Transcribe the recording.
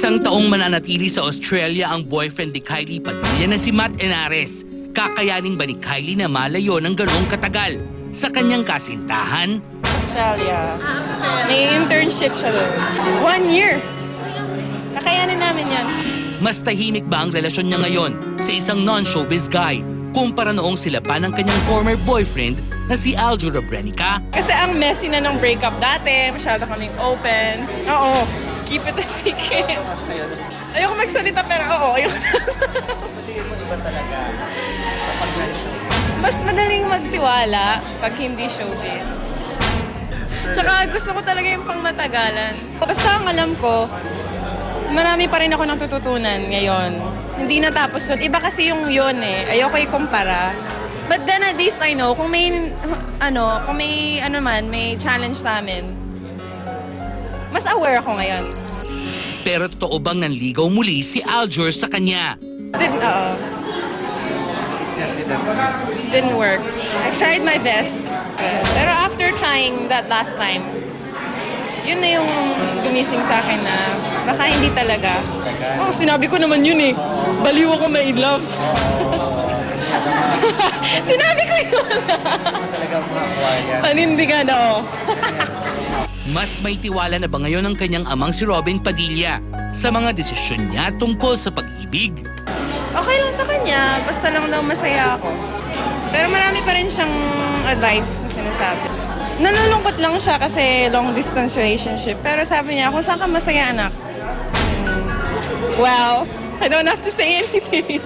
Isang taong mananatili sa Australia ang boyfriend ni Kylie Padilla na si Matt Henares. Kakayanin ba ni Kylie na malayo ng ganoong katagal sa kanyang kasintahan? Australia. May internship siya doon. 1 year. Kakayanin namin yan. Mas tahimik ba ang relasyon niya ngayon sa isang non-showbiz guy kumpara noong sila pa ng kanyang former boyfriend na si Aljo Rabrenica? Kasi ang messy na ng breakup dati, masyado kaming open. Oo, keep it a secret. Ayoko magsalita pero oo, ayoko na. Mas madaling magtiwala pag hindi showbiz. Tsaka gusto ko talaga yung pangmatagalan. Basta ang alam ko, marami pa rin ako natututunan ngayon. Hindi natapos yun. Iba kasi yung yun eh. Ayoko ikumpara. But then at least I know, kung may challenge sa amin, mas aware ako ngayon. Pero totoo bang nanligaw muli si Aljur sa kanya? Didn't work. I tried my best. Pero after trying that last time, yun na yung gumising sa akin na baka hindi talaga. Oh, sinabi ko naman yun eh. Baliw ako ma-in love. Sinabi ko yun. Panindigan ako. Mas may tiwala na ba ngayon ang kanyang amang si Robin Padilla sa mga desisyon niya tungkol sa pag-ibig? Okay lang sa kanya, basta lang daw masaya ako. Pero marami pa rin siyang advice na sinasabi. Nalulungkot lang siya kasi long distance relationship. Pero sabi niya, kung saan ka masaya anak? Well, I don't have to say anything.